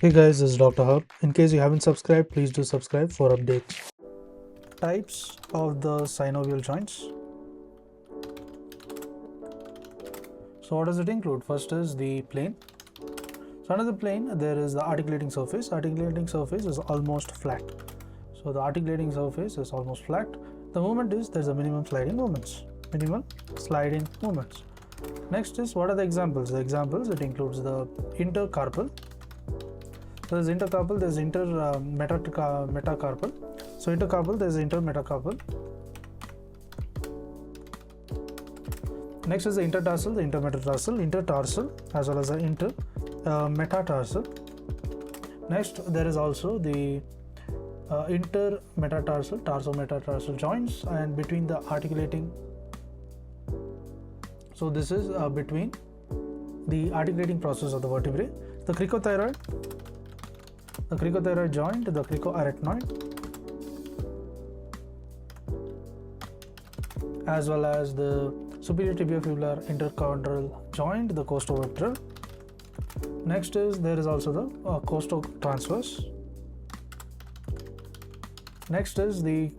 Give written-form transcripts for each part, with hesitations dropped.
Hey guys, this is Dr. Hub. In case you haven't subscribed, please do subscribe for updates. Types of the synovial joints. So what does it include? First is the plane. So under the plane, there is the articulating surface. Articulating surface is almost flat. So the articulating surface is almost flat. The movement is there's a minimum sliding movements. Minimum sliding movements. Next is what are the examples? The examples, it includes the intercarpal. So there's intercarpal, there's metacarpal. So intercarpal, there's intermetacarpal. Next is the intertarsal, the intermetatarsal, intertarsal, as well as the intermetatarsal. Next, there is also the intermetatarsal, tarsometatarsal joints, and between the articulating. So this is between the articulating process of the vertebrae. The cricothyroid joint, the cricoarachnoid, as well as the superior tibiofibular interchondral joint, the costovertebral. Next is there is also the costotransverse. Next is the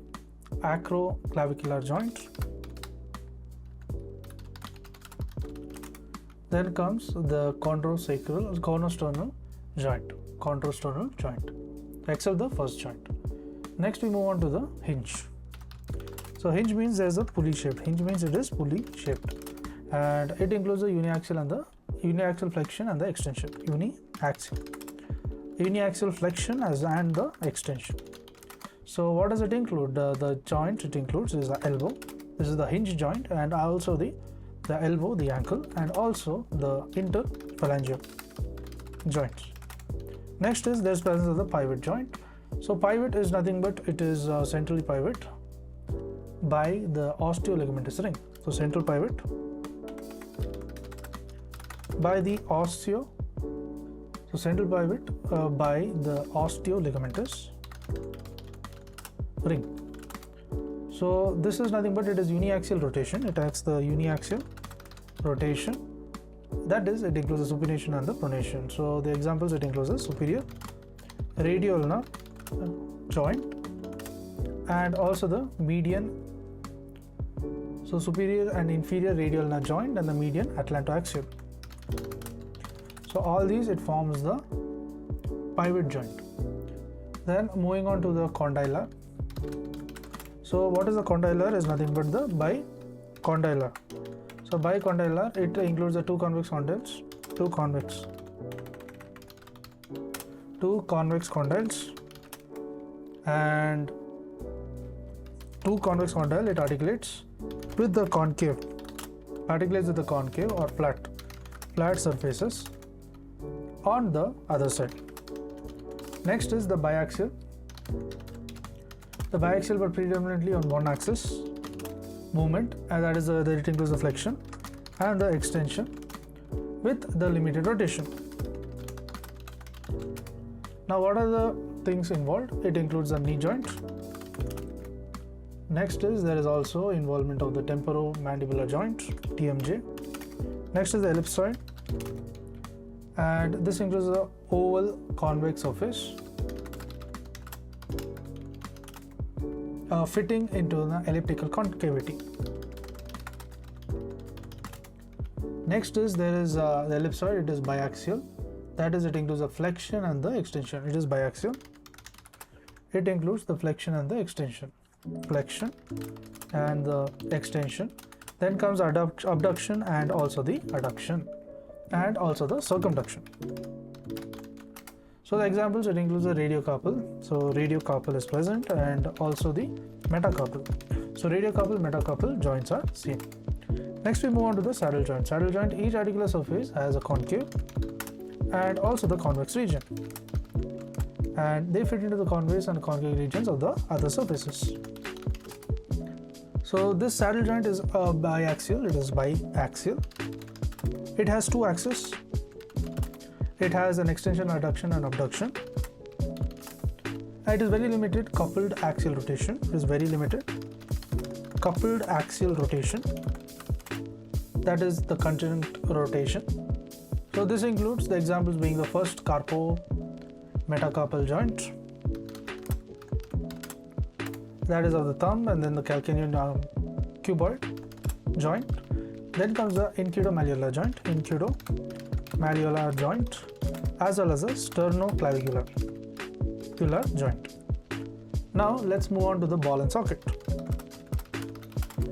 acroclavicular joint. Then comes the chondrosternal joint, except the first joint. Next we move on to the hinge. So hinge means there's a pulley shaped. Hinge means it is pulley shaped, and it includes the uniaxial and the uniaxial flexion and the extension. Uniaxial flexion and the extension. So what does it include? The joint it includes is the elbow. This is the hinge joint, and also the elbow, the ankle, and also the interphalangeal joints. Next is there's presence of the pivot joint. So pivot is nothing but it is centrally pivot by the osteoligamentous ring. So central pivot by the central pivot by the osteoligamentous ring. So this is nothing but it is uniaxial rotation. It acts the uniaxial rotation. That is, it includes the supination and the pronation. So the examples, it includes the superior radioulnar joint and also the median. So superior and inferior radioulnar joint and the median atlantoaxial. So all these, it forms the pivot joint. Then moving on to the condylar. So what is the condylar? Is nothing but the bicondylar. So bicondylar, it includes the two convex condyles, two convex condyles, and two convex condyle, it articulates with the concave or flat surfaces on the other side. Next is the biaxial. The biaxial, but predominantly on one axis movement, and that is that it includes the flexion and the extension with the limited rotation. Now what are the things involved? It includes the knee joint. Next is there is also involvement of the temporomandibular joint, TMJ. Next is the ellipsoid, and this includes the oval convex surface fitting into the elliptical concavity. Next is there is the ellipsoid. It is biaxial. That is, it includes the flexion and the extension. It is biaxial. It includes the flexion and the extension. Flexion and the extension. Then comes abduction and also the adduction and also the circumduction. So the examples, it includes the radiocarpal. So radiocarpal is present, and also the metacarpal. So radiocarpal, metacarpal joints are seen. Next we move on to the saddle joint. Saddle joint, each articular surface has a concave and also the convex region, and they fit into the convex and concave regions of the other surfaces. So this saddle joint is biaxial. It is biaxial. It has two axes. It has an extension, adduction, and abduction. It is very limited coupled axial rotation. It is very limited coupled axial rotation. That is the contingent rotation. So this includes the examples being the first metacarpal joint, that is of the thumb, and then the calcaneal cuboid joint. Then comes the incudomalleolar joint, as well as the sternoclavicular joint. Now let's move on to the ball and socket.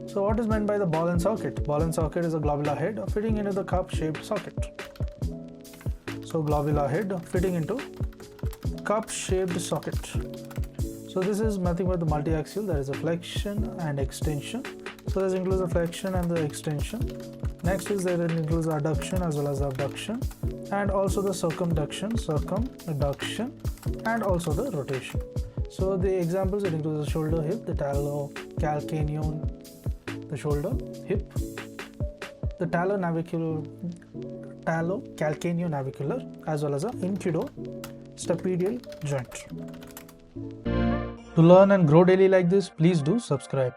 So what is meant by the ball and socket? Ball and socket is a globular head fitting into the cup-shaped socket. So globular head fitting into cup-shaped socket. So this is nothing but the multi-axial, there is a flexion and extension. So this includes the flexion and the extension. Next is there includes the adduction as well as the abduction, and also the circumduction, and also the rotation. So the examples, it includes the shoulder hip, the talocalcaneal, the shoulder hip, the talocalcaneonavicular, as well as the incudostapedial joint. To learn and grow daily like this, please do subscribe.